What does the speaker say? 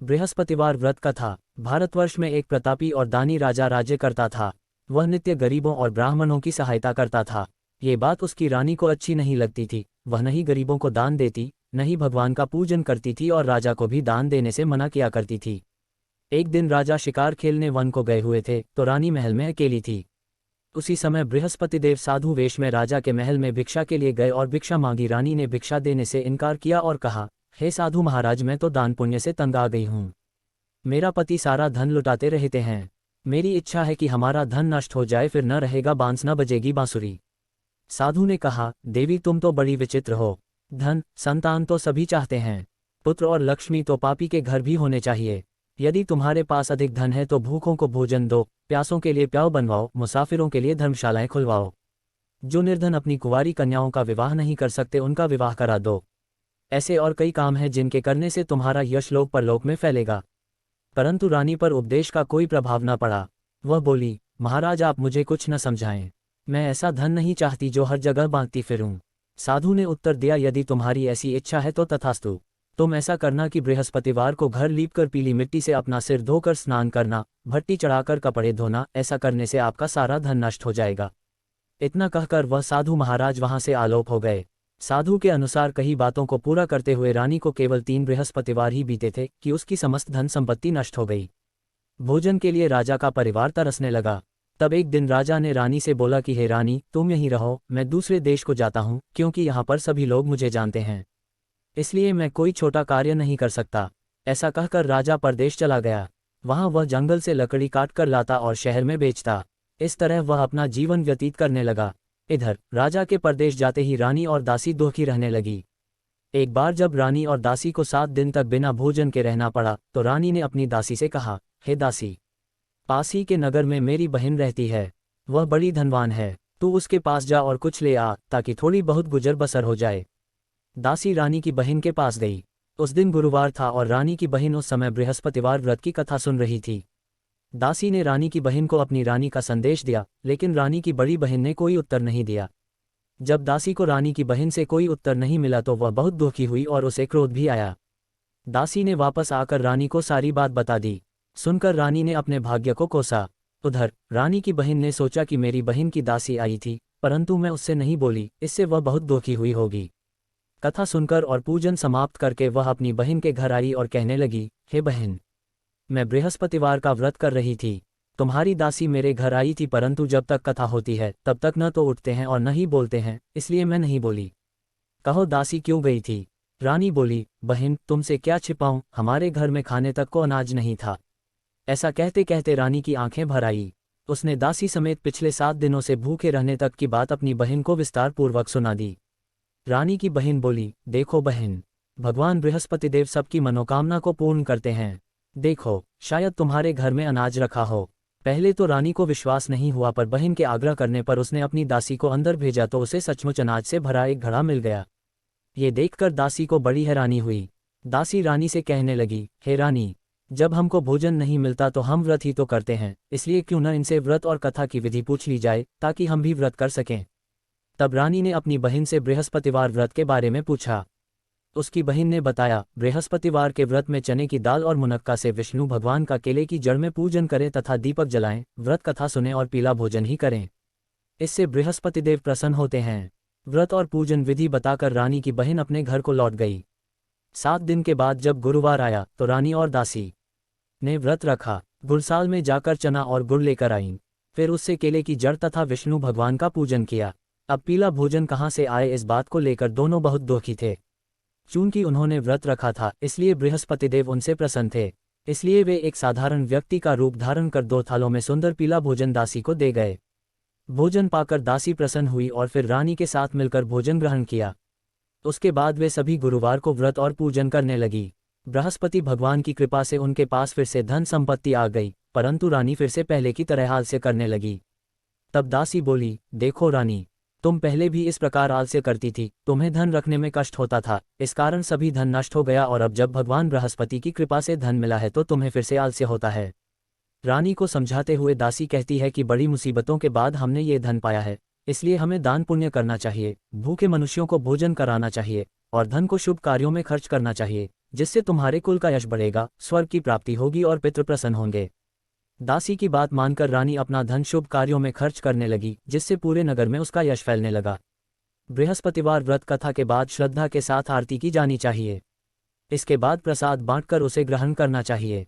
बृहस्पतिवार व्रत कथा। भारतवर्ष में एक प्रतापी और दानी राजा राज्य करता था। वह नित्य गरीबों और ब्राह्मणों की सहायता करता था। ये बात उसकी रानी को अच्छी नहीं लगती थी। वह न ही गरीबों को दान देती, न ही भगवान का पूजन करती थी और राजा को भी दान देने से मना किया करती थी। एक दिन राजा शिकार खेलने वन को गए हुए थे तो रानी महल में अकेली थी। उसी समय बृहस्पति देव साधु वेश में राजा के महल में भिक्षा के लिए गए और भिक्षा मांगी। रानी ने भिक्षा देने से इनकार किया और कहा, हे साधु महाराज, मैं तो दान पुण्य से तंग आ गई हूँ। मेरा पति सारा धन लुटाते रहते हैं। मेरी इच्छा है कि हमारा धन नष्ट हो जाए, फिर न रहेगा बांस न बजेगी बांसुरी। साधु ने कहा, देवी तुम तो बड़ी विचित्र हो। धन संतान तो सभी चाहते हैं, पुत्र और लक्ष्मी तो पापी के घर भी होने चाहिए। यदि तुम्हारे पास अधिक धन है तो भूखों को भोजन दो, प्यासों के लिए प्याऊ बनवाओ, मुसाफिरों के लिए धर्मशालाएं खुलवाओ। जो निर्धन अपनी कुंवारी कन्याओं का विवाह नहीं कर सकते उनका विवाह करा दो। ऐसे और कई काम हैं जिनके करने से तुम्हारा यश लोक परलोक में फैलेगा। परंतु रानी पर उपदेश का कोई प्रभाव न पड़ा। वह बोली, महाराज आप मुझे कुछ न समझाएं। मैं ऐसा धन नहीं चाहती जो हर जगह बांटती फिरूं। साधु ने उत्तर दिया, यदि तुम्हारी ऐसी इच्छा है तो तथास्तु। तुम ऐसा करना कि बृहस्पतिवार को घर लीपकर पीली मिट्टी से अपना सिर धोकर स्नान करना, भट्टी चढ़ाकर कपड़े धोना। ऐसा करने से आपका सारा धन नष्ट हो जाएगा। इतना कहकर वह साधु महाराज वहां से आलोप हो गए। साधु के अनुसार कई बातों को पूरा करते हुए रानी को केवल 3 बृहस्पतिवार ही बीते थे कि उसकी समस्त धन संपत्ति नष्ट हो गई। भोजन के लिए राजा का परिवार तरसने लगा। तब एक दिन राजा ने रानी से बोला कि हे रानी, तुम यहीं रहो, मैं दूसरे देश को जाता हूँ, क्योंकि यहाँ पर सभी लोग मुझे जानते हैं, इसलिए मैं कोई छोटा कार्य नहीं कर सकता। ऐसा कहकर राजा परदेश चला गया। वहां वह जंगल से लकड़ी काट कर लाता और शहर में बेचता। इस तरह वह अपना जीवन व्यतीत करने लगा। इधर राजा के परदेश जाते ही रानी और दासी दुखी रहने लगी। एक बार जब रानी और दासी को 7 दिन तक बिना भोजन के रहना पड़ा तो रानी ने अपनी दासी से कहा, हे दासी, पास ही के नगर में मेरी बहन रहती है, वह बड़ी धनवान है, तू उसके पास जा और कुछ ले आ ताकि थोड़ी बहुत गुजर बसर हो जाए। दासी रानी की बहन के पास गई। उस दिन गुरुवार था और रानी की बहन उस समय बृहस्पतिवार व्रत की कथा सुन रही थी। दासी ने रानी की बहन को अपनी रानी का संदेश दिया, लेकिन रानी की बड़ी बहन ने कोई उत्तर नहीं दिया। जब दासी को रानी की बहन से कोई उत्तर नहीं मिला तो वह बहुत दुखी हुई और उसे क्रोध भी आया। दासी ने वापस आकर रानी को सारी बात बता दी। सुनकर रानी ने अपने भाग्य को कोसा। उधर रानी की बहन ने सोचा कि मेरी बहन की दासी आई थी, परंतु मैं उससे नहीं बोली, इससे वह बहुत दुखी हुई होगी। कथा सुनकर और पूजन समाप्त करके वह अपनी बहन के घर आई और कहने लगी, हे बहन, मैं बृहस्पतिवार का व्रत कर रही थी। तुम्हारी दासी मेरे घर आई थी, परंतु जब तक कथा होती है तब तक न तो उठते हैं और न ही बोलते हैं, इसलिए मैं नहीं बोली। कहो दासी क्यों गई थी? रानी बोली, बहन तुमसे क्या छिपाऊं, हमारे घर में खाने तक को अनाज नहीं था। ऐसा कहते कहते रानी की आंखें भर आई। उसने दासी समेत पिछले 7 दिनों से भूखे रहने तक की बात अपनी बहन को विस्तार पूर्वक सुना दी। रानी की बहन बोली, देखो बहन, भगवान बृहस्पति देव सबकी मनोकामना को पूर्ण करते हैं। देखो, शायद तुम्हारे घर में अनाज रखा हो। पहले तो रानी को विश्वास नहीं हुआ, पर बहन के आग्रह करने पर उसने अपनी दासी को अंदर भेजा तो उसे सचमुच अनाज से भरा एक घड़ा मिल गया। ये देखकर दासी को बड़ी हैरानी हुई। दासी रानी से कहने लगी, हे रानी, जब हमको भोजन नहीं मिलता तो हम व्रत ही तो करते हैं, इसलिए क्यों न इनसे व्रत और कथा की विधि पूछ ली जाए ताकि हम भी व्रत कर सकें। तब रानी ने अपनी बहन से बृहस्पतिवार व्रत के बारे में पूछा। उसकी बहन ने बताया, बृहस्पतिवार के व्रत में चने की दाल और मुनक्का से विष्णु भगवान का केले की जड़ में पूजन करें तथा दीपक जलाएं, व्रत कथा सुने और पीला भोजन ही करें। इससे बृहस्पति देव प्रसन्न होते हैं। व्रत और पूजन विधि बताकर रानी की बहन अपने घर को लौट गई। 7 दिन के बाद जब गुरुवार आया तो रानी और दासी ने व्रत रखा। गुड़साल में जाकर चना और गुड़ लेकर आईं। फिर उससे केले की जड़ तथा विष्णु भगवान का पूजन किया। अब पीला भोजन कहाँ से आए, इस बात को लेकर दोनों बहुत दुखी थे। चूंकि उन्होंने व्रत रखा था इसलिए बृहस्पति देव उनसे प्रसन्न थे, इसलिए वे एक साधारण व्यक्ति का रूप धारण कर 2 थालों में सुंदर पीला भोजन दासी को दे गए। भोजन पाकर दासी प्रसन्न हुई और फिर रानी के साथ मिलकर भोजन ग्रहण किया। उसके बाद वे सभी गुरुवार को व्रत और पूजन करने लगी। बृहस्पति भगवान की कृपा से उनके पास फिर से धन संपत्ति आ गई, परंतु रानी फिर से पहले की तरह आलस्य करने लगी। तब दासी बोली, देखो रानी, तुम पहले भी इस प्रकार आलस्य करती थी, तुम्हें धन रखने में कष्ट होता था, इस कारण सभी धन नष्ट हो गया, और अब जब भगवान बृहस्पति की कृपा से धन मिला है तो तुम्हें फिर से आलस्य होता है। रानी को समझाते हुए दासी कहती है कि बड़ी मुसीबतों के बाद हमने ये धन पाया है, इसलिए हमें दान पुण्य करना चाहिए, भूखे मनुष्यों को भोजन कराना चाहिए और धन को शुभ कार्यों में खर्च करना चाहिए, जिससे तुम्हारे कुल का यश बढ़ेगा, स्वर्ग की प्राप्ति होगी और पितृ प्रसन्न होंगे। दासी की बात मानकर रानी अपना धन शुभ कार्यों में खर्च करने लगी, जिससे पूरे नगर में उसका यश फैलने लगा। बृहस्पतिवार व्रत कथा के बाद श्रद्धा के साथ आरती की जानी चाहिए। इसके बाद प्रसाद बांटकर उसे ग्रहण करना चाहिए।